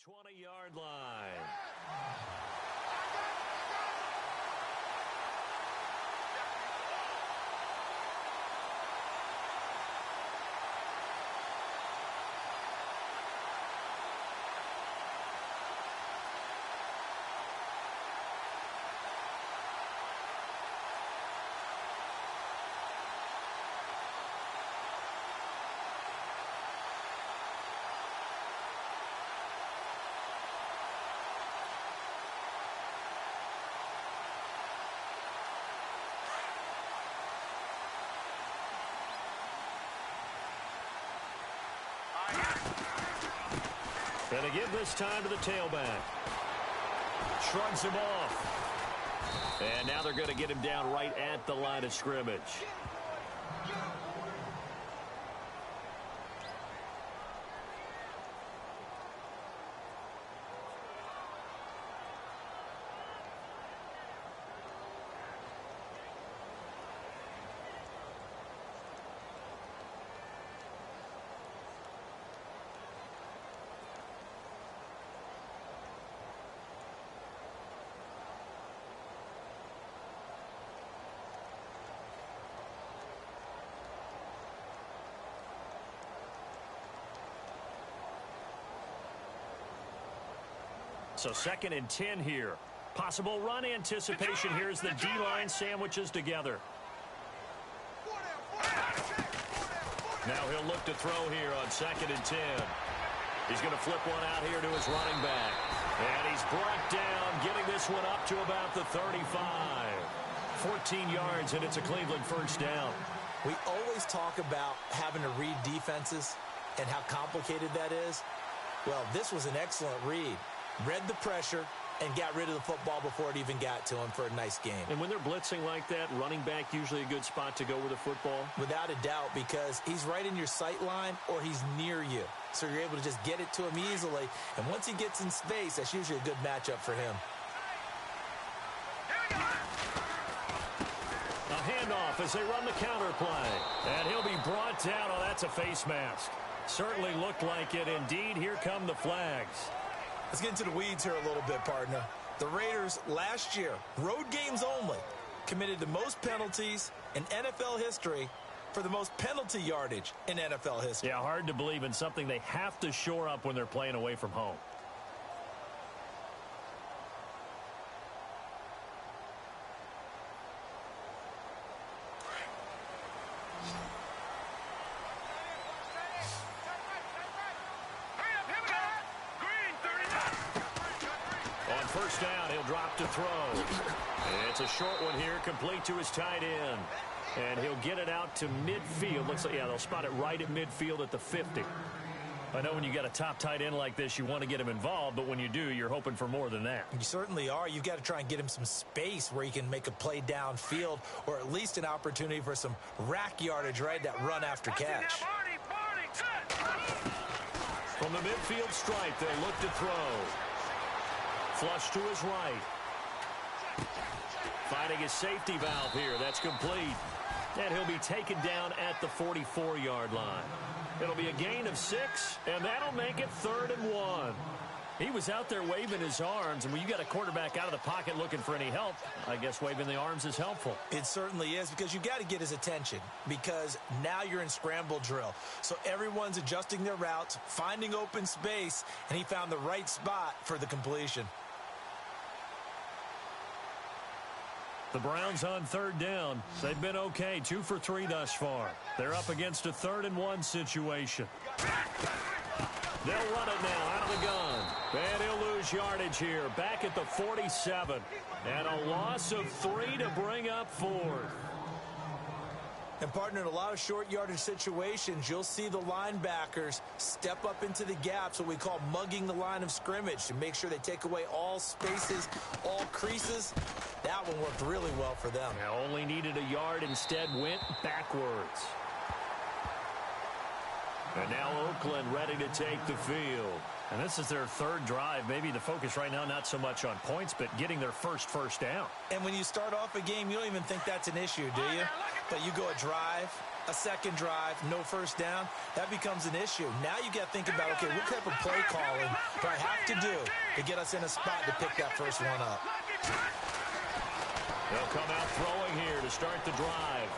20-yard line. And to give this time to the tailback. Shrugs him off. And now they're going to get him down right at the line of scrimmage. So 2nd and 10 here. Possible run anticipation here as the D-line sandwiches together. Now he'll look to throw here on 2nd and 10. He's going to flip one out here to his running back. And he's brought down, getting this one up to about the 35. 14 yards, and it's a Cleveland first down. We always talk about having to read defenses and how complicated that is. Well, this was an excellent read. Read the pressure and got rid of the football before it even got to him for a nice game. And when they're blitzing like that, running back usually a good spot to go with the football? Without a doubt, because he's right in your sight line or he's near you. So you're able to just get it to him easily. And once he gets in space, that's usually a good matchup for him. A handoff as they run the counter play. And he'll be brought down. Oh, that's a face mask. Certainly looked like it. Indeed, here come the flags. Let's get into the weeds here a little bit, partner. The Raiders last year, road games only, committed the most penalties in NFL history for the most penalty yardage in NFL history. Yeah, hard to believe in something they have to shore up when they're playing away from home. First down, he'll drop to throw. It's a short one here, complete to his tight end. And he'll get it out to midfield. Looks like, yeah, they'll spot it right at midfield at the 50. I know when you got a top tight end like this, you want to get him involved, but when you do, you're hoping for more than that. You certainly are. You've got to try and get him some space where he can make a play downfield, or at least an opportunity for some rack yardage, right? That run after catch. From the midfield stripe, they'll look to throw. Flush to his right. Finding his safety valve here. That's complete. And he'll be taken down at the 44-yard line. It'll be a gain of 6, and that'll make it 3rd and 1. He was out there waving his arms, and when you got a quarterback out of the pocket looking for any help, I guess waving the arms is helpful. It certainly is, because you got to get his attention, because now you're in scramble drill. So everyone's adjusting their routes, finding open space, and he found the right spot for the completion. The Browns on 3rd down. They've been okay, 2 for 3 thus far. They're up against a 3rd and 1 situation. They'll run it now out of the gun. And he'll lose yardage here, back at the 47. And a loss of 3 to bring up 4th. And, partner, in a lot of short yardage situations, you'll see the linebackers step up into the gaps, what we call mugging the line of scrimmage, to make sure they take away all spaces, all creases. That one worked really well for them. Now only needed a yard, instead went backwards. And now Oakland ready to take the field. And this is their third drive. Maybe the focus right now not so much on points, but getting their first down. And when you start off a game, you don't even think that's an issue, do you? But you go a drive, a second drive, no first down, that becomes an issue. Now you got to think about, okay, what type of play calling do I have to do to get us in a spot to pick that first one up? They'll come out throwing here to start the drive.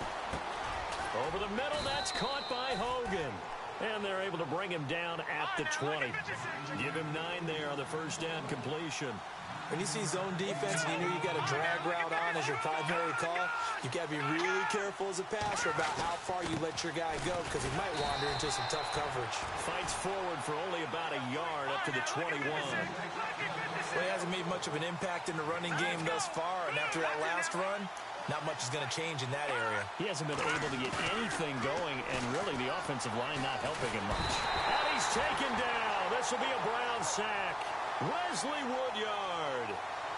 Over the middle, that's caught by Hogan. And they're able to bring him down at the 20. Give him 9 there on the first down completion. When you see zone defense and you know you got a drag route on as your primary call, you got to be really careful as a passer about how far you let your guy go because he might wander into some tough coverage. Fights forward for only about a yard up to the 21. Well, he hasn't made much of an impact in the running game thus far, and after that last run, not much is going to change in that area. He hasn't been able to get anything going, and really the offensive line not helping him much. And he's taken down. This will be a Brown sack. Wesley Woodyard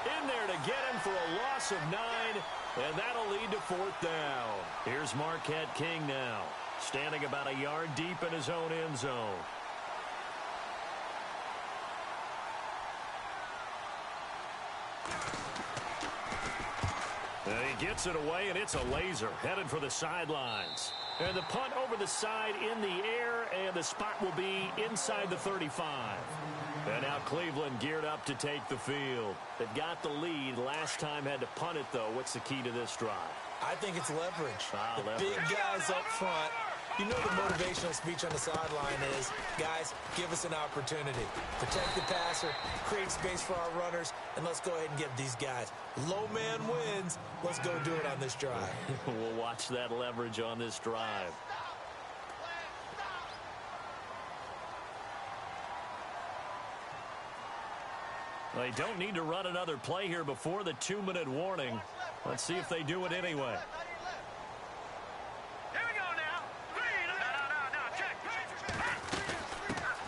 in there to get him for a loss of 9, and that'll lead to 4th down. Here's Marquette King now, standing about a yard deep in his own end zone. He gets it away, and it's a laser headed for the sidelines. And the punt over the side in the air, and the spot will be inside the 35. And now Cleveland geared up to take the field. They've got the lead. Last time had to punt it, though. What's the key to this drive? I think it's leverage. Leverage. Big guys up front. You know the motivational speech on the sideline is, guys, give us an opportunity. Protect the passer, create space for our runners, and let's go ahead and get these guys. Low man wins. Let's go do it on this drive. We'll watch that leverage on this drive. They don't need to run another play here before the 2-minute warning. Let's see if they do it anyway.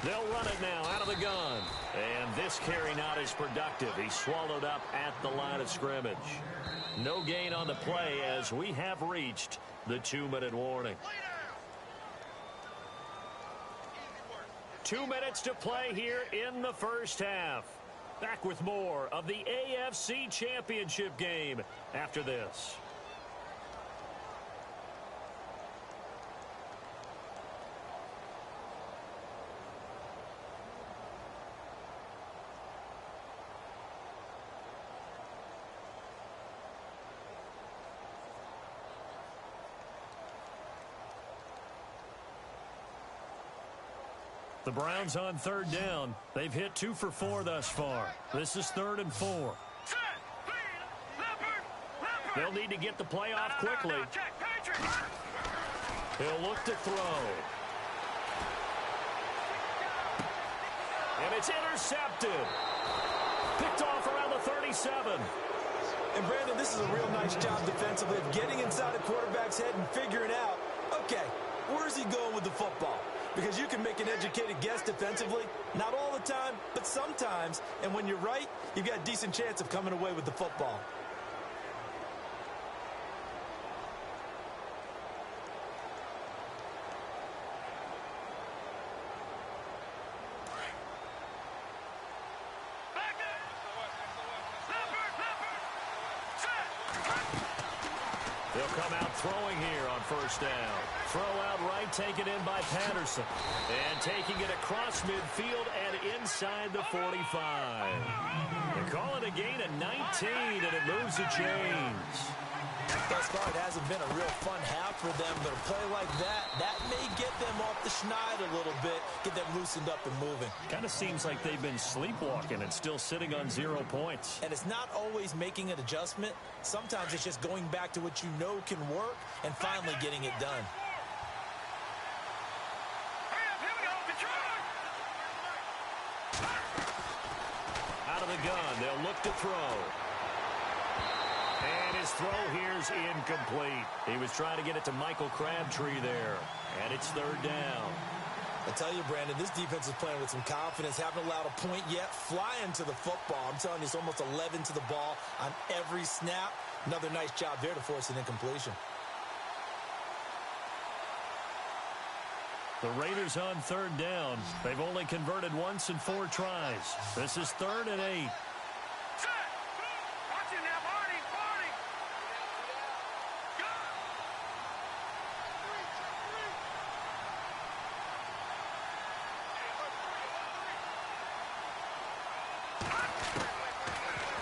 They'll run it now out of the gun. And this carry not as productive. He's swallowed up at the line of scrimmage. No gain on the play as we have reached the 2-minute warning. 2 minutes to play here in the first half. Back with more of the AFC Championship game after this. The Browns on 3rd down. They've hit 2 for 4 thus far. This is 3rd and 4. They'll need to get the play off quickly. He'll look to throw. And it's intercepted. Picked off around the 37. And Brandon, this is a real nice job defensively of getting inside a quarterback's head and figuring out, okay, where's he going with the football? Because you can make an educated guess defensively. Not all the time, but sometimes. And when you're right, you've got a decent chance of coming away with the football. They'll come out throwing here on 1st down. Throw out right, taken in by Patterson. And taking it across midfield and inside the 45. They call it a gain of 19, and it moves the chains. Thus far, it hasn't been a real fun half for them, but a play like that may get them off the schneid a little bit, get them loosened up and moving. Kind of seems like they've been sleepwalking and still sitting on 0 points. And it's not always making an adjustment. Sometimes it's just going back to what you know can work and finally getting it done. Out of the gun, they'll look to throw. And his throw here's incomplete. He was trying to get it to Michael Crabtree there. And it's 3rd down. I tell you, Brandon, this defense is playing with some confidence. Haven't allowed a point yet. Flying to the football. I'm telling you, it's almost 11 to the ball on every snap. Another nice job there to force an incompletion. The Raiders on third down. They've only converted once in 4 tries. This is 3rd and 8.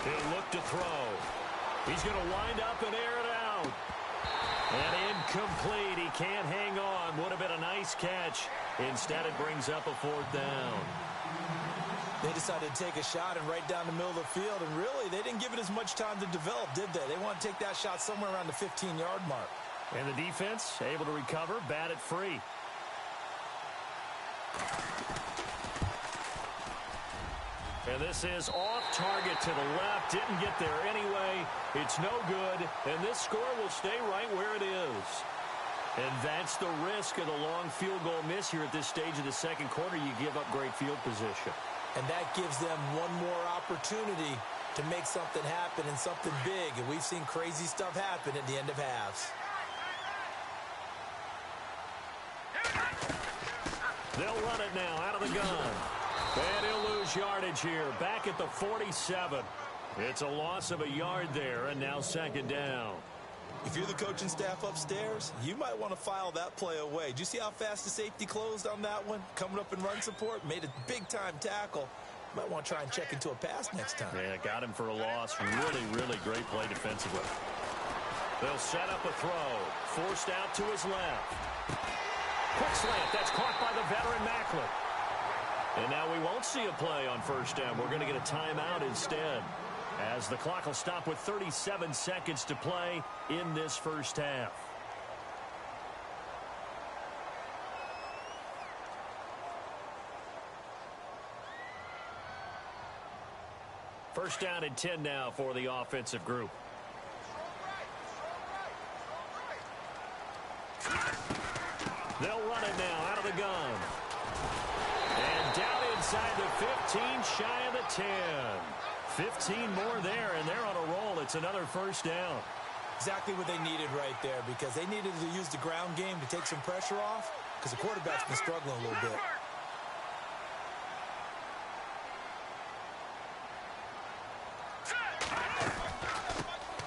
He'll look to throw. He's going to wind up and air it out. And incomplete. He can't hang on. Would have been a nice catch. Instead, it brings up a 4th down. They decided to take a shot and right down the middle of the field. And really, they didn't give it as much time to develop, did they? They want to take that shot somewhere around the 15-yard mark. And the defense able to recover, bat it free. And this is off target to the left. Didn't get there anyway. It's no good. And this score will stay right where it is. And that's the risk of the long field goal miss here at this stage of the second quarter. You give up great field position. And that gives them one more opportunity to make something happen and something big. And we've seen crazy stuff happen at the end of halves. They'll run it now out of the gun. And he'll lose yardage here. Back at the 47. It's a loss of a yard there, and now 2nd down. If you're the coaching staff upstairs, you might want to file that play away. Did you see how fast the safety closed on that one? Coming up in run support, made a big-time tackle. Might want to try and check into a pass next time. Yeah, got him for a loss. Really, really great play defensively. They'll set up a throw. Forced out to his left. Quick slant. That's caught by the veteran Macklin. And now we won't see a play on 1st down. We're going to get a timeout instead, as the clock will stop with 37 seconds to play in this first half. First down and 10 now for the offensive group. They'll run it now out of the gun. And down inside the 15, shy of the 10. 15 more there, and they're on a roll. It's another 1st down. Exactly what they needed right there, because they needed to use the ground game to take some pressure off, because the quarterback's been struggling a little bit.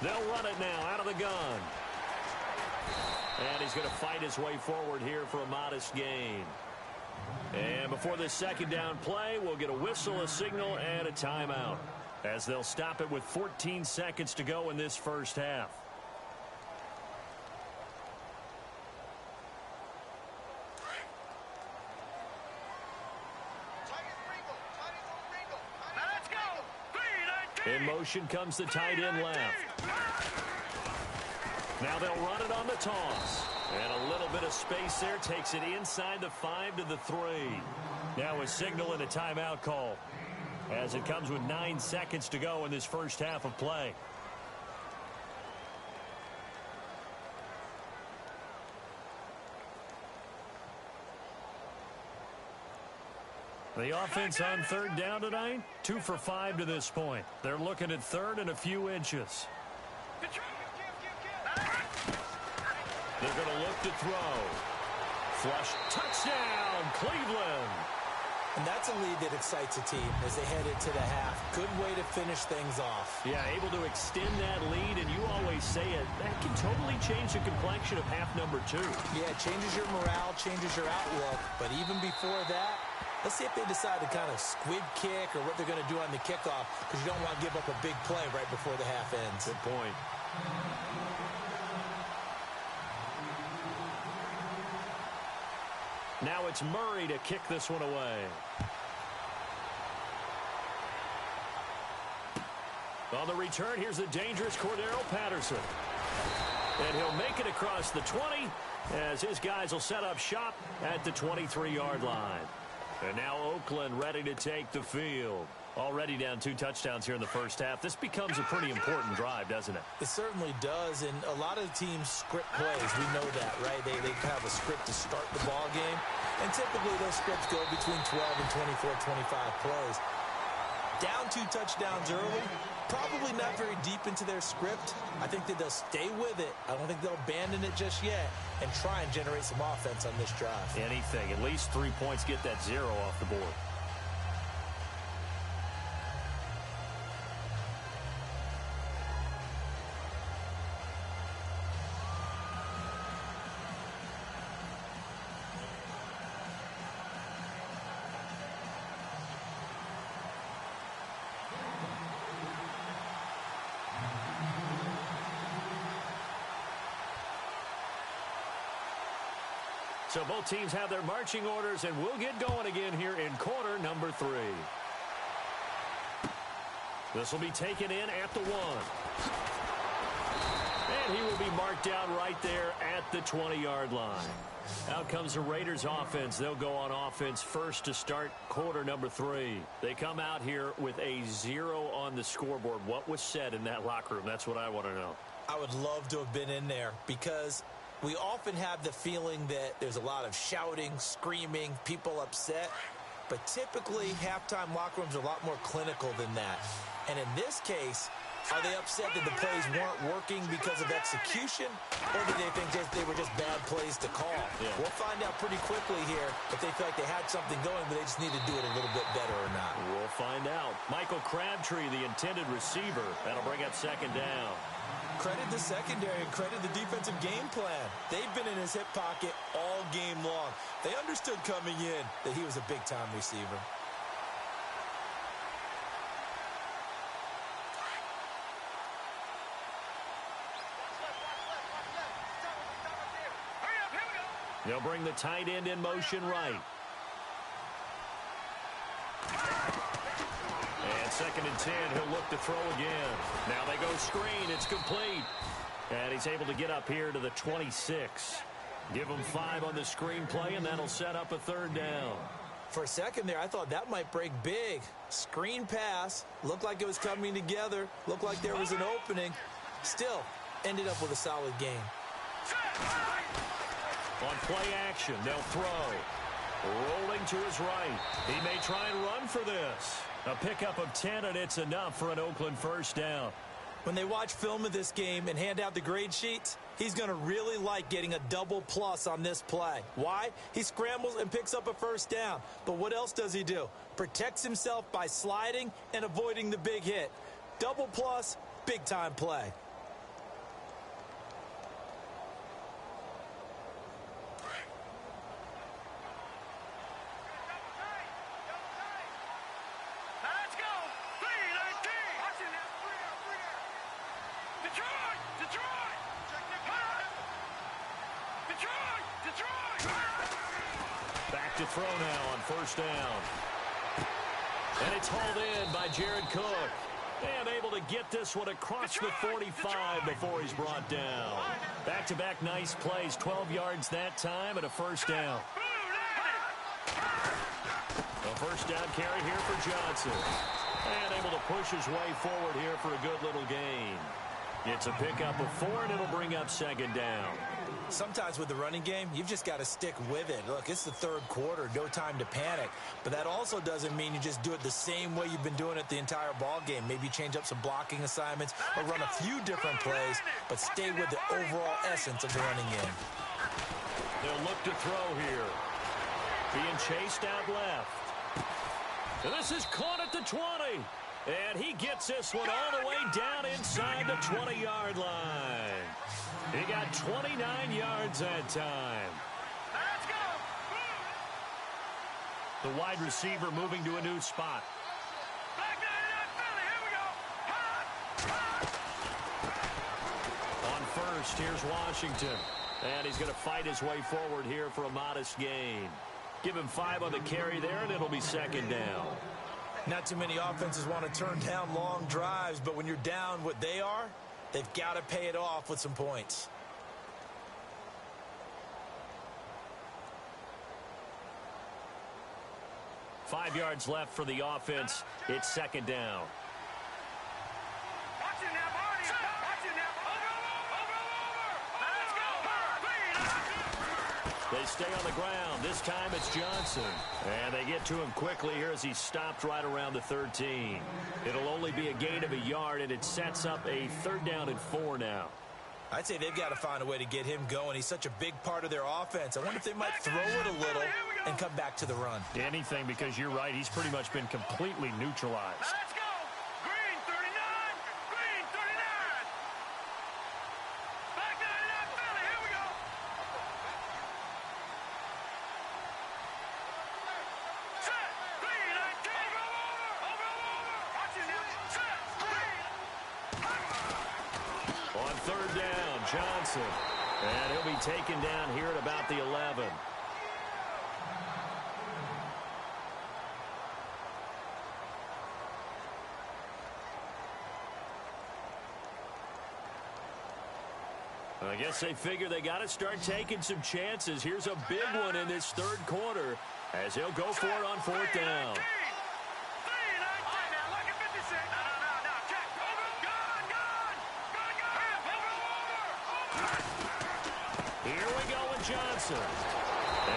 They'll run it now out of the gun. And he's going to fight his way forward here for a modest gain. And before this 2nd down play, we'll get a whistle, a signal, and a timeout, as they'll stop it with 14 seconds to go in this first half. In motion comes the tight end left. Now they'll run it on the toss. And a little bit of space there takes it inside the 5 to the 3. Now a signal and a timeout call, as it comes with 9 seconds to go in this first half of play. The offense on 3rd down tonight, 2 for 5 to this point. They're looking at 3rd and a few inches. They're going to look to throw. Flush touchdown, Cleveland. And that's a lead that excites a team as they head into the half. Good way to finish things off. Yeah, able to extend that lead, and you always say it, that can totally change the complexion of half number 2. Yeah, it changes your morale, changes your outlook. But even before that, let's see if they decide to kind of squib kick or what they're going to do on the kickoff, because you don't want to give up a big play right before the half ends. Good point. Now it's Murray to kick this one away. On the return, here's the dangerous Cordero Patterson. And he'll make it across the 20 as his guys will set up shop at the 23-yard line. And now Oakland ready to take the field. Already down 2 touchdowns here in the first half. This becomes a pretty important drive, doesn't it? It certainly does, and a lot of teams script plays. We know that, right? They have a script to start the ball game, and typically those scripts go between 12 and 24, 25 plays. Down 2 touchdowns early, probably not very deep into their script. I think that they'll stay with it. I don't think they'll abandon it just yet and try and generate some offense on this drive. Anything. At least 3 points, get that 0 off the board. So both teams have their marching orders, and we'll get going again here in quarter number 3. This will be taken in at the 1. And he will be marked down right there at the 20-yard line. Out comes the Raiders offense. They'll go on offense first to start quarter number 3. They come out here with a 0 on the scoreboard. What was said in that locker room? That's what I want to know. I would love to have been in there because we often have the feeling that there's a lot of shouting, screaming, people upset. But typically, halftime locker rooms are a lot more clinical than that. And in this case, are they upset that the plays weren't working because of execution? Or do they think they were just bad plays to call? Yeah. We'll find out pretty quickly here if they feel like they had something going, but they just need to do it a little bit better or not. We'll find out. Michael Crabtree, the intended receiver. That'll bring up second down. Credit the secondary and credit the defensive game plan. They've been in his hip pocket all game long. They understood coming in that he was a big-time receiver. They'll bring the tight end in motion right. And 2nd and 10, he'll look to throw again. Now they go screen. It's complete. And he's able to get up here to the 26. Give him 5 on the screen play, and that'll set up a 3rd down. For a second there, I thought that might break big. Screen pass. Looked like it was coming together. Looked like there was an opening. Still, ended up with a solid game. On play action, they'll throw. Rolling to his right. He may try and run for this. A pickup of 10, and it's enough for an Oakland 1st down. When they watch film of this game and hand out the grade sheets, he's going to really like getting a double plus on this play. Why? He scrambles and picks up a 1st down. But what else does he do? Protects himself by sliding and avoiding the big hit. Double plus, big-time play. Back to throw now on 1st down. And it's hauled in by Jared Cook. And able to get this one across the 45 before he's brought down. Back-to-back nice plays. 12 yards that time and a 1st down. A 1st down carry here for Johnson. And able to push his way forward here for a good little gain. It's a pickup of 4, and it'll bring up 2nd down. Sometimes with the running game, you've just got to stick with it. Look, it's the 3rd quarter, no time to panic. But that also doesn't mean you just do it the same way you've been doing it the entire ball game. Maybe change up some blocking assignments or run a few different plays, but stay with the overall essence of the running game. They'll look to throw here. Being chased out left. And this is caught at the 20. And he gets this one all the way down inside the 20-yard line. He got 29 yards that time. Let's go. The wide receiver moving to a new spot. On 1st, here's Washington. And he's going to fight his way forward here for a modest gain. Give him 5 on the carry there, and it'll be 2nd down. Not too many offenses want to turn down long drives, but when you're down what they are, they've got to pay it off with some points. Five yards left for the offense. It's 2nd down. They stay on the ground. This time it's Johnson. And they get to him quickly here as he's stopped right around the 13. It'll only be a gain of a yard, and it sets up a 3rd down and 4 now. I'd say they've got to find a way to get him going. He's such a big part of their offense. I wonder if they might throw it a little and come back to the run. Anything, because you're right. He's pretty much been completely neutralized. Let's go. Green 39. Green 39. Back 99, Philly. Here we go. Set. Green 19. Over. Watch it now. Set. Green. On 3rd down, Johnson. And he'll be taken down here at about the 11. I guess they figure they got to start taking some chances. Here's a big one in this 3rd quarter as he'll go for it on 4th down. Here we go with Johnson.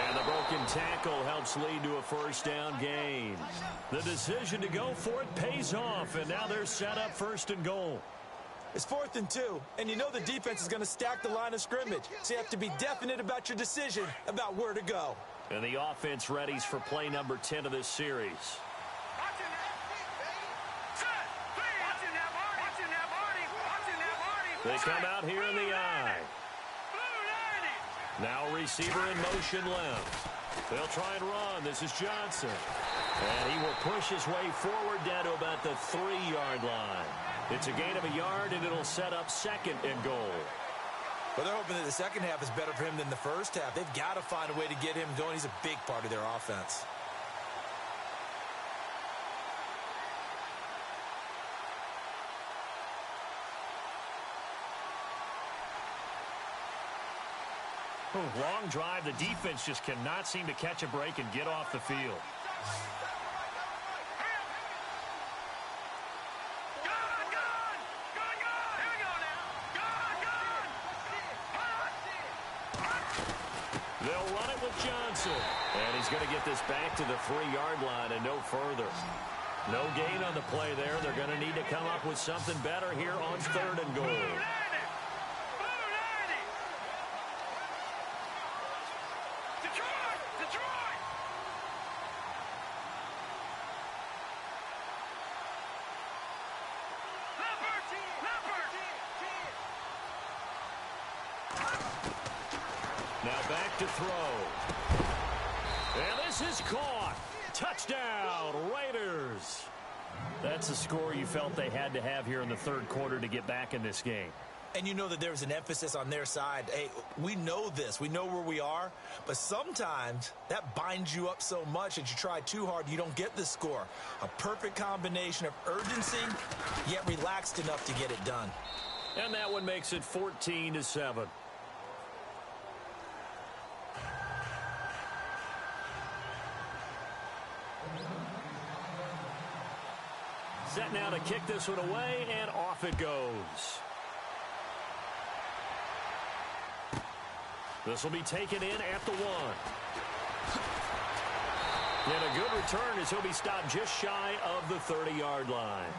And the broken tackle helps lead to a 1st down gain. The decision to go for it pays off, and now they're set up 1st and goal. It's 4th and 2, and you know the defense is going to stack the line of scrimmage. So you have to be definite about your decision about where to go. And the offense readies for play number 10 of this series. They come out here in the eye. Now receiver in motion left. They'll try and run. This is Johnson. And he will push his way forward down to about the 3-yard line. It's a gain of a yard, and it'll set up 2nd and goal. Well, they're hoping that the second half is better for him than the first half. They've got to find a way to get him going. He's a big part of their offense. Long drive. The defense just cannot seem to catch a break and get off the field. They'll run it with Johnson. And he's going to get this back to the 3-yard line and no further. No gain on the play there. They're going to need to come up with something better here on 3rd and goal. Now back to throw. And this is caught. Touchdown, Raiders. That's a score you felt they had to have here in the 3rd quarter to get back in this game. And you know that there was an emphasis on their side. Hey, we know this. We know where we are. But sometimes that binds you up so much that you try too hard, you don't get the score. A perfect combination of urgency, yet relaxed enough to get it done. And that one makes it 14-7. Set now to kick this one away, and off it goes. This will be taken in at the 1. And a good return as he'll be stopped just shy of the 30-yard line.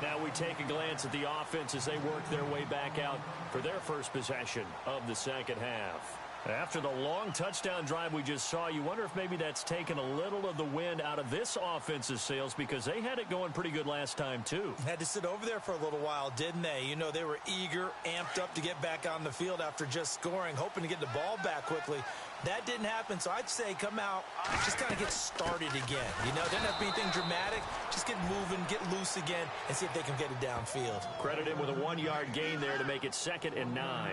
Now we take a glance at the offense as they work their way back out for their first possession of the 2nd half. After the long touchdown drive we just saw, you wonder if maybe that's taken a little of the wind out of this offense's sails, because they had it going pretty good last time, too. Had to sit over there for a little while, didn't they? You know, they were eager, amped up to get back on the field after just scoring, hoping to get the ball back quickly. That didn't happen, so I'd say come out, just kind of get started again. You know, doesn't have to be anything dramatic. Just get moving, get loose again, and see if they can get it downfield. Credit him with a 1-yard gain there to make it 2nd and 9.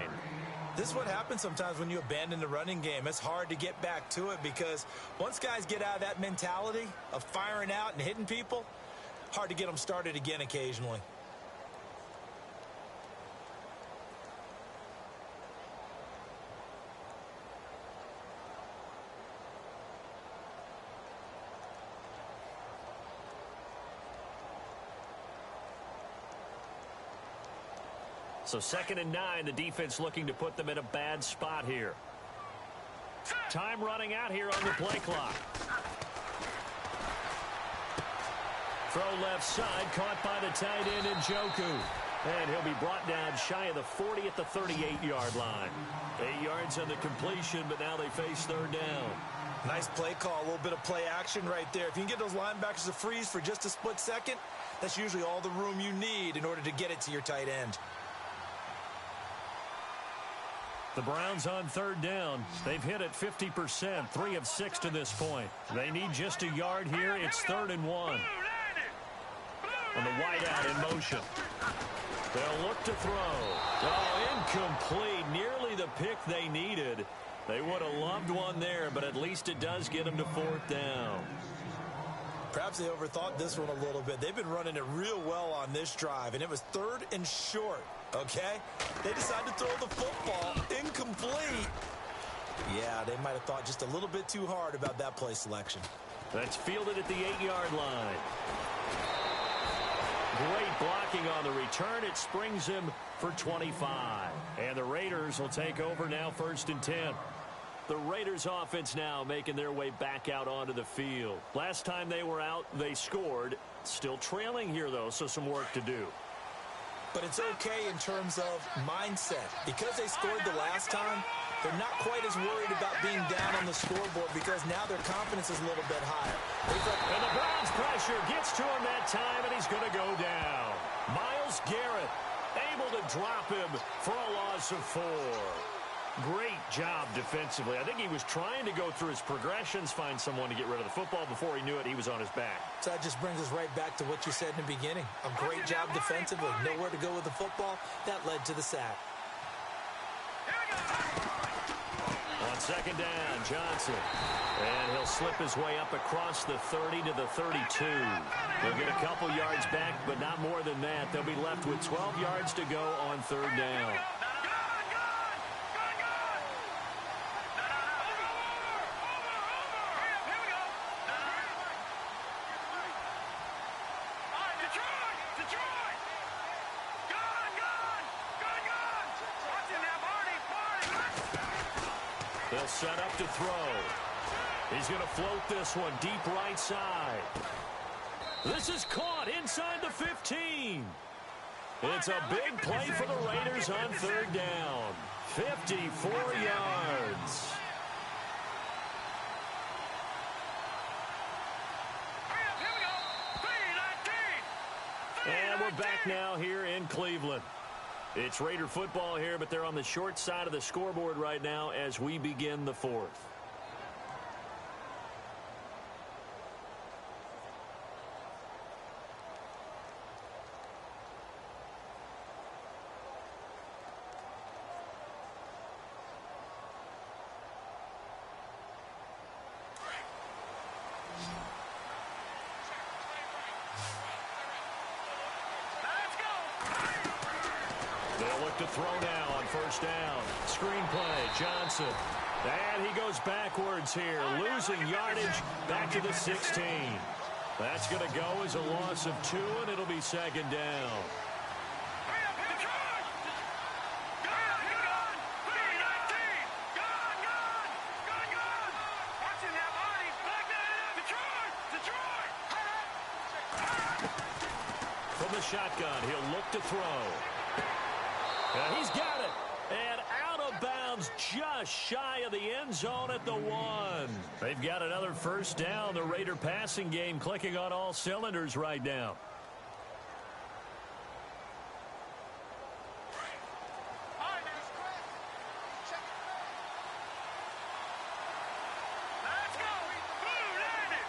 This is what happens sometimes when you abandon the running game. It's hard to get back to it because once guys get out of that mentality of firing out and hitting people, hard to get them started again occasionally. So 2nd and 9, the defense looking to put them in a bad spot here. Time running out here on the play clock. Throw left side, caught by the tight end Njoku. And he'll be brought down shy of the 40 at the 38-yard line. 8 yards on the completion, but now they face third down. Nice play call, a little bit of play action right there. If you can get those linebackers to freeze for just a split second, that's usually all the room you need in order to get it to your tight end. The Browns on third down. They've hit it 50%, 3 of 6 to this point. They need just a yard here. It's 3rd and 1. And the wideout in motion. They'll look to throw. Oh, incomplete. Nearly the pick they needed. They would have loved one there, but at least it does get them to 4th down. Perhaps they overthought this one a little bit. They've been running it real well on this drive, and it was 3rd and short, okay? They decided to throw the football. Incomplete. Yeah, they might have thought just a little bit too hard about that play selection. That's fielded at the 8-yard line. Great blocking on the return. It springs him for 25. And the Raiders will take over now, 1st and 10. The Raiders offense now making their way back out onto the field. Last time they were out, they scored. Still trailing here, though, so some work to do. But it's okay in terms of mindset. Because they scored the last time, they're not quite as worried about being down on the scoreboard because now their confidence is a little bit higher. And the Browns pressure gets to him that time, and he's going to go down. Myles Garrett able to drop him for a loss of 4. Great job defensively. I think he was trying to go through his progressions, find someone to get rid of the football. Before he knew it, he was on his back. So that just brings us right back to what you said in the beginning. A great job defensively. Nowhere to go with the football. That led to the sack. On 2nd down, Johnson. And he'll slip his way up across the 30 to the 32. They'll get a couple yards back, but not more than that. They'll be left with 12 yards to go on 3rd down. They'll set up to throw. He's going to float this one deep right side. This is caught inside the 15. It's a big play for the Raiders on 3rd down. 54 yards. And we're back now here in Cleveland. It's Raider football here, but they're on the short side of the scoreboard right now as we begin the 4th. They'll look to throw now on 1st down. Screen play, Johnson. And he goes backwards here, losing yardage back to the 16. That's going to go as a loss of 2, and it'll be 2nd down. From the shotgun, he'll look to throw. He's got it. And out of bounds just shy of the end zone at the 1. They've got another 1st down. The Raider passing game clicking on all cylinders right now.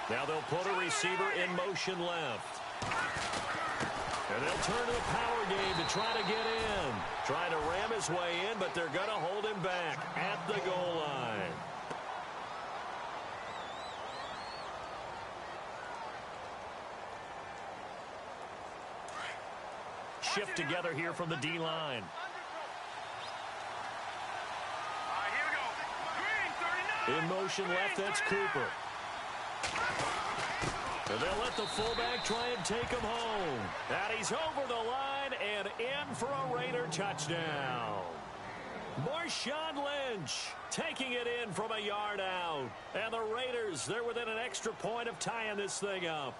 Now they'll put a receiver in motion left. And they'll turn to the power game to try to get in. Trying to ram his way in, but they're going to hold him back at the goal line. Shift together here from the D-line. In motion left, that's Cooper. And they'll let the fullback try and take him home. And he's over the line and in for a Raider touchdown. Marshawn Lynch taking it in from a yard out. And the Raiders, they're within an extra point of tying this thing up.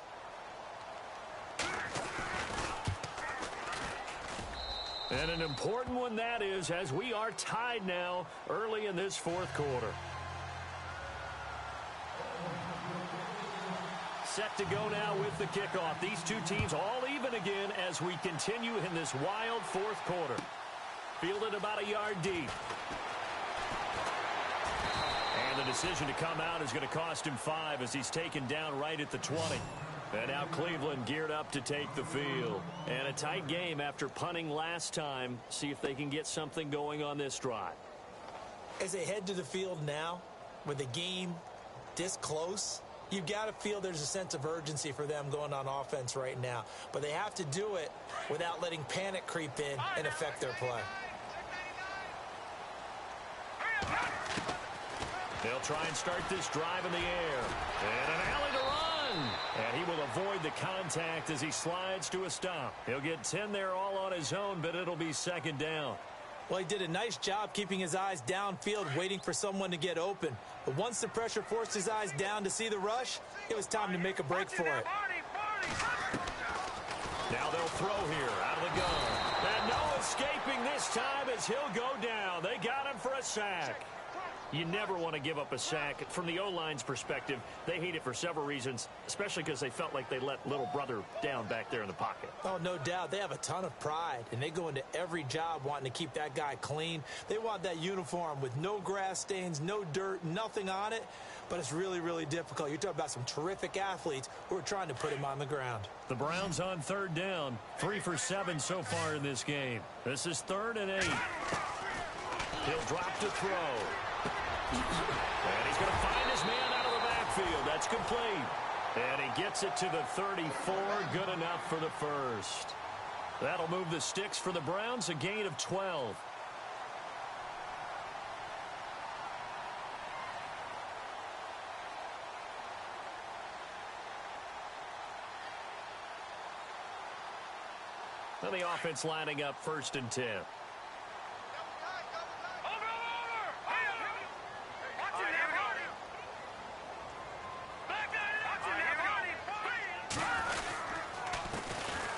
And an important one that is, as we are tied now early in this fourth quarter. Set to go now with the kickoff. These two teams all even again as we continue in this wild fourth quarter. Fielded about a yard deep. And the decision to come out is going to cost him 5 as he's taken down right at the 20. And now Cleveland geared up to take the field. And a tight game after punting last time. See if they can get something going on this drive. As they head to the field now, with the game this close, you've got to feel there's a sense of urgency for them going on offense right now. But they have to do it without letting panic creep in and affect their play. They'll try and start this drive in the air. And an alley to run. And he will avoid the contact as he slides to a stop. He'll get 10 there all on his own, but it'll be second down. Well, he did a nice job keeping his eyes downfield, waiting for someone to get open. But once the pressure forced his eyes down to see the rush, it was time to make a break for it. Now they'll throw here out of the gun. And no escaping this time as he'll go down. They got him for a sack. You never want to give up a sack. From the O-line's perspective, they hate it for several reasons, especially because they felt like they let little brother down back there in the pocket. Oh, no doubt. They have a ton of pride, and they go into every job wanting to keep that guy clean. They want that uniform with no grass stains, no dirt, nothing on it, but it's really, really difficult. You're talking about some terrific athletes who are trying to put him on the ground. The Browns on third down, 3 for 7 so far in this game. This is 3rd and 8. He'll drop to throw. And he's going to find his man out of the backfield. That's complete. And he gets it to the 34. Good enough for the first. That'll move the sticks for the Browns, a gain of 12. Now the offense lining up 1st and 10.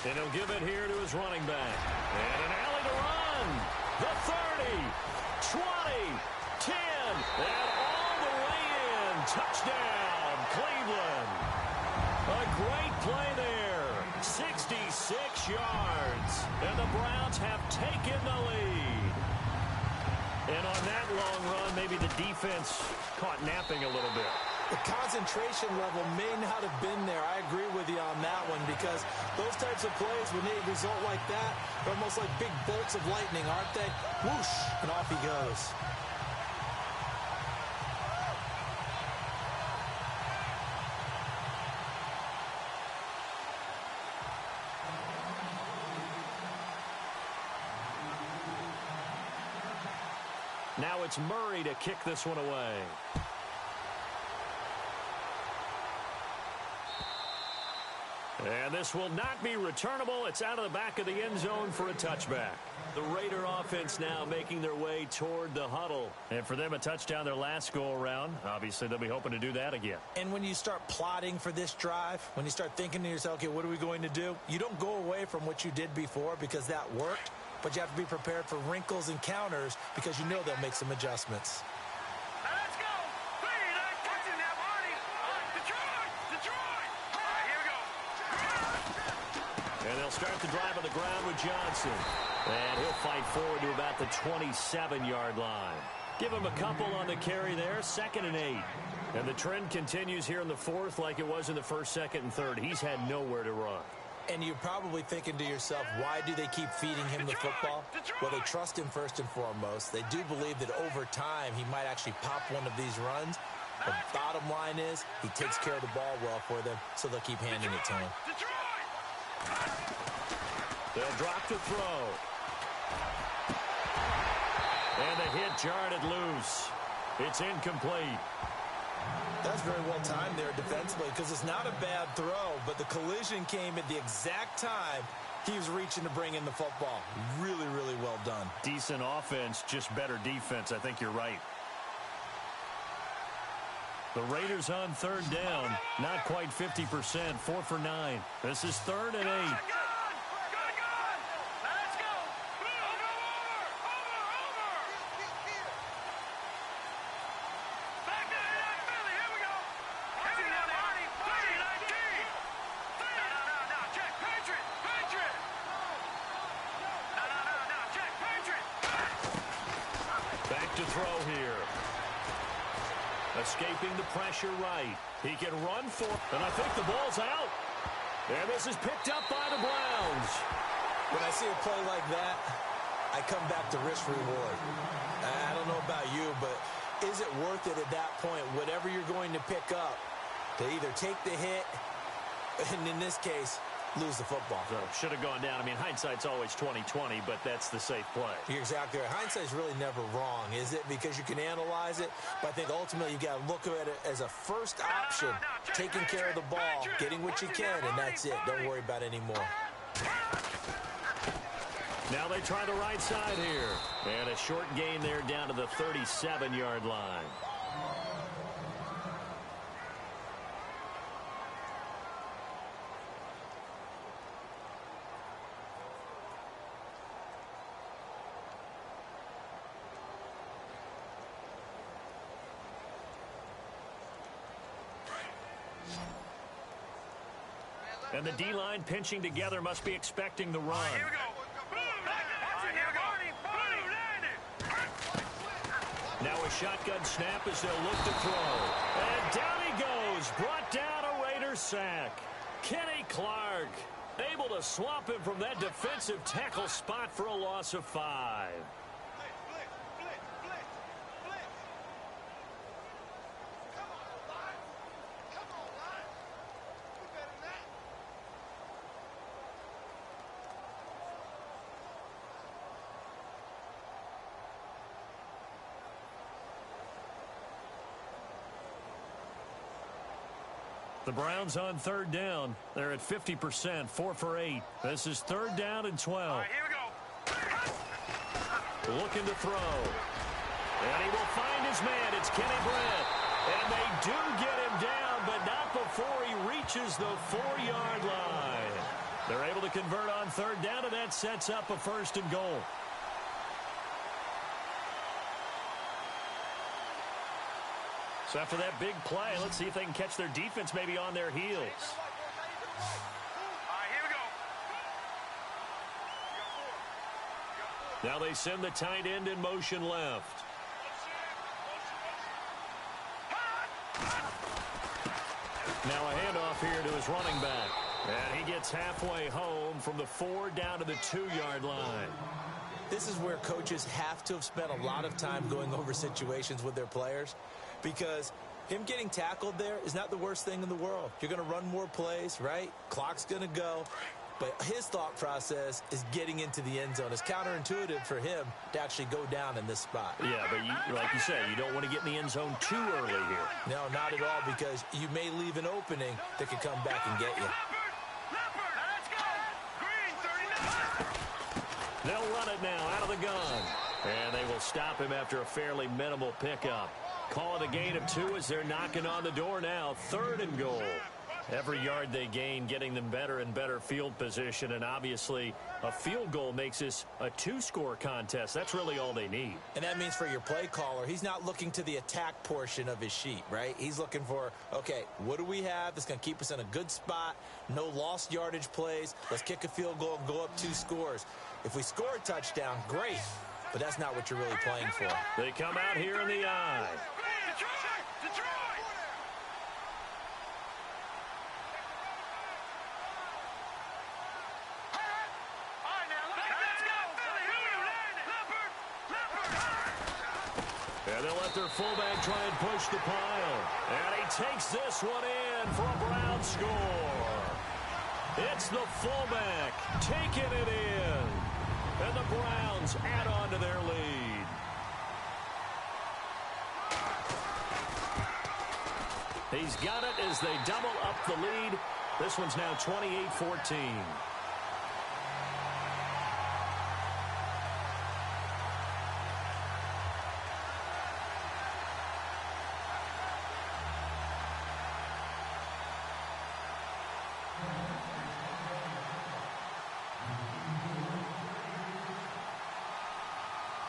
And he'll give it here to his running back. And an alley to run. The 30, 20, 10, and all the way in. Touchdown, Cleveland. A great play there. 66 yards. And the Browns have taken the lead. And on that long run, maybe the defense caught napping a little bit. The concentration level may not have been there. I agree with you on that one because those types of plays, when they result like that, they're almost like big bolts of lightning, aren't they? Whoosh, and off he goes. Now it's Murray to kick this one away. And this will not be returnable. It's out of the back of the end zone for a touchback. The Raider offense now making their way toward the huddle. And for them, a touchdown their last go-around. Obviously, they'll be hoping to do that again. And when you start plotting for this drive, when you start thinking to yourself, okay, what are we going to do? You don't go away from what you did before because that worked. But you have to be prepared for wrinkles and counters because you know they'll make some adjustments. Let's go. Touching that body. Detroit. All right, here we go. And they'll start the drive on the ground with Johnson. And he'll fight forward to about the 27-yard line. Give him a couple on the carry there, 2nd and 8. And the trend continues here in the fourth like it was in the first, 2nd, and 3rd. He's had nowhere to run. And you're probably thinking to yourself, why do they keep feeding him the football? Well, they trust him first and foremost. They do believe that over time he might actually pop one of these runs. The bottom line is he takes care of the ball well for them, so they'll keep handing it to him. They'll drop to throw. And the hit jarred it loose. It's incomplete. That's very well timed there defensively because it's not a bad throw, but the collision came at the exact time He was reaching to bring in the football. Really, really well done. Decent offense, just better defense. I think you're right. The Raiders on third down. Not quite 50%. 4 for 9. This is 3rd and 8. Good. Let's go. Over. Back to Philly. Here we go. Here we go, Marty. 19. No. Check. Patriot. No. Check. Patriot. Back to throw here. Escaping the pressure right. He can run for, and I think the ball's out. And this is picked up by the Browns. When I see a play like that, I come back to risk reward. I don't know about you, but is it worth it at that point, whatever you're going to pick up, to either take the hit, and in this case, lose the football? So should have gone down. I mean, hindsight's always 20/20, but that's the safe play. You're exactly right. Hindsight's really never wrong, is it? Because you can analyze it, but I think ultimately you got to look at it as a first option, taking care of the ball, getting what you can, and that's it. Don't worry about it anymore. Now they try the right side here. And a short gain there down to the 37-yard line. And the D-line pinching together must be expecting the run. Here we go. Now a shotgun snap as they'll look to throw. And down he goes. Brought down a Raiders sack. Kenny Clark able to swamp him from that defensive tackle spot for a loss of 5. The Browns on third down. They're at 50%, 4 for 8. This is 3rd down and 12. All right, here we go. Looking to throw. And he will find his man. It's Kenny Brett. And they do get him down, but not before he reaches the 4-yard line. They're able to convert on third down, and that sets up a 1st and goal. So after that big play, let's see if they can catch their defense maybe on their heels. All right, here we go. Now they send the tight end in motion left. Now a handoff here to his running back. And he gets halfway home from the 4 down to the 2-yard line. This is where coaches have to have spent a lot of time going over situations with their players, because him getting tackled there is not the worst thing in the world. You're going to run more plays, right? Clock's going to go. But his thought process is getting into the end zone. It's counterintuitive for him to actually go down in this spot. Yeah, but like you said, you don't want to get in the end zone too early here. No, not at all, because you may leave an opening that can come back and get you. Let's go. Green, 39. They'll run it now out of the gun. And they will stop him after a fairly minimal pickup. Call it a gain of 2 as they're knocking on the door now. 3rd and goal. Every yard they gain getting them better and better field position. And obviously a field goal makes this a 2-score contest. That's really all they need. And that means for your play caller, he's not looking to the attack portion of his sheet, right? He's looking for, okay, what do we have that's going to keep us in a good spot? No lost yardage plays. Let's kick a field goal and go up 2 scores. If we score a touchdown, great. But that's not what you're really playing for. They come out here in the eye. Detroit! All right, now, let's go. Leopard! And they'll let their fullback try and push the pile. And he takes this one in for a Brown score. It's the fullback taking it in. And the Browns add on to their lead. He's got it as they double up the lead. This one's now 28-14.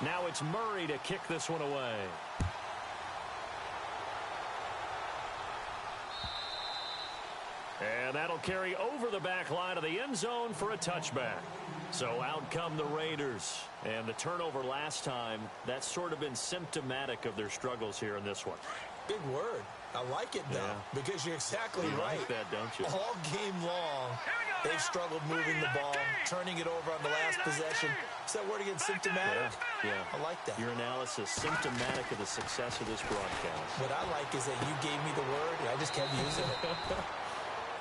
Now it's Murray to kick this one away. And that'll carry over the back line of the end zone for a touchback. So out come the Raiders. And the turnover last time, that's sort of been symptomatic of their struggles here in this one. Big word. I like it, though, because you're exactly right. You like that, don't you? All game long, they've struggled moving the ball, turning it over on the last possession. Is that word again, symptomatic? Yeah. I like that. Your analysis, symptomatic of the success of this broadcast. What I like is that you gave me the word, and I just kept using it.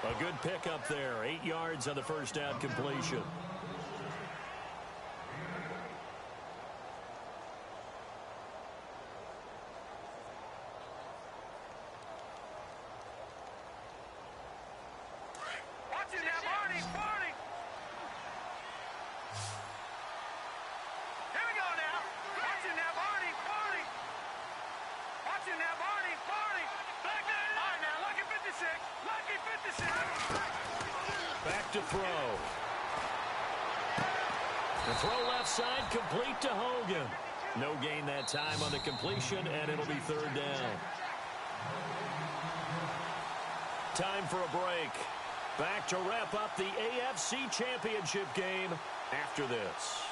A good pickup there. 8 yards on the first down completion. Back to throw. The throw left side complete to Hogan. No gain that time on the completion, and it'll be third down. Time for a break. Back to wrap up the AFC Championship game after this.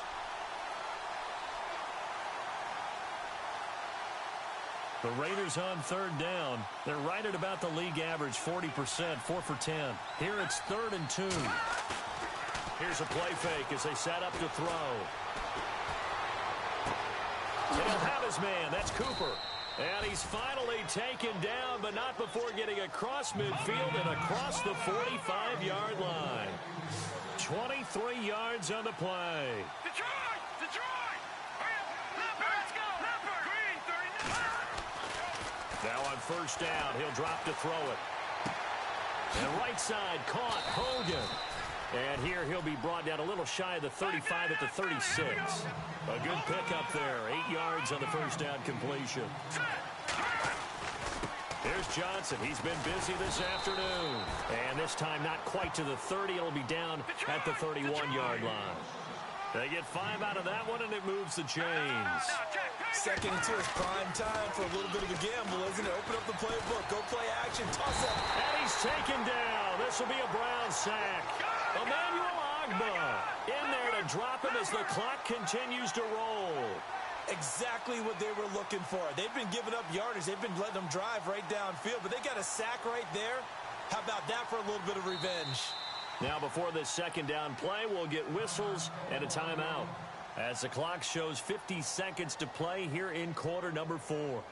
The Raiders on third down. They're right at about the league average, 40%, 4 for 10. Here it's 3rd and 2. Here's a play fake as they set up to throw. And he'll have his man. That's Cooper. And he's finally taken down, but not before getting across midfield and across the 45-yard line. 23 yards on the play. Detroit! Detroit! Let's go! Green, 39! Now on first down, he'll drop to throw it. And right side caught Hogan. And here he'll be brought down a little shy of the 35 at the 36. A good pickup there. 8 yards on the first down completion. Here's Johnson. He's been busy this afternoon. And this time not quite to the 30. It'll be down at the 31-yard line. They get 5 out of that one, and it moves the chains. 2nd and 2 is prime time for a little bit of a gamble, isn't it? Open up the playbook. Go play action. Toss up. And he's taken down. This will be a Brown sack. Emmanuel Ogbah in there to drop him as the clock continues to roll. Exactly what they were looking for. They've been giving up yardage. They've been letting them drive right downfield, but they got a sack right there. How about that for a little bit of revenge? Now before this second down play, we'll get whistles and a timeout as the clock shows 50 seconds to play here in quarter number 4.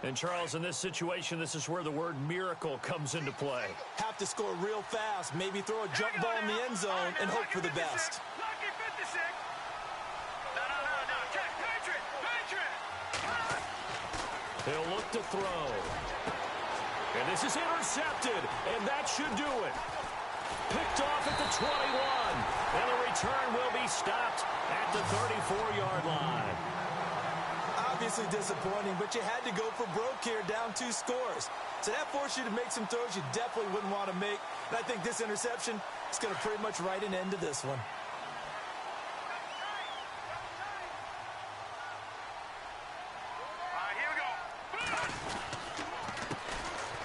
And Charles, in this situation, this is where the word miracle comes into play. Have to score real fast, maybe throw a jump ball in the end zone and hope for the best. Lucky 56. No. Check. Patriot. He'll look to throw. And this is intercepted, and that should do it. Picked off at the 21. And the return will be stopped at the 34-yard line. Obviously disappointing, but you had to go for broke here, down 2 scores. So that forced you to make some throws you definitely wouldn't want to make. And I think this interception is going to pretty much write an end to this one. All right, here we go.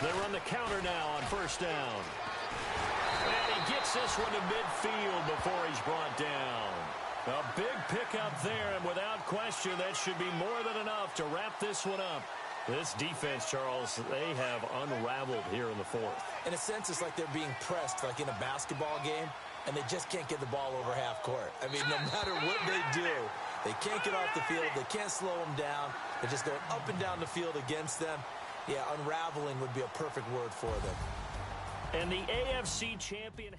They run the counter now on first down. And he gets this one to midfield before he's brought down. A big pickup there, and without question, that should be more than enough to wrap this one up. This defense, Charles, they have unraveled here in the 4th. In a sense, it's like they're being pressed, like in a basketball game, and they just can't get the ball over half court. I mean, no matter what they do, they can't get off the field. They can't slow them down. They're just going up and down the field against them. Yeah, unraveling would be a perfect word for them. And the AFC champion...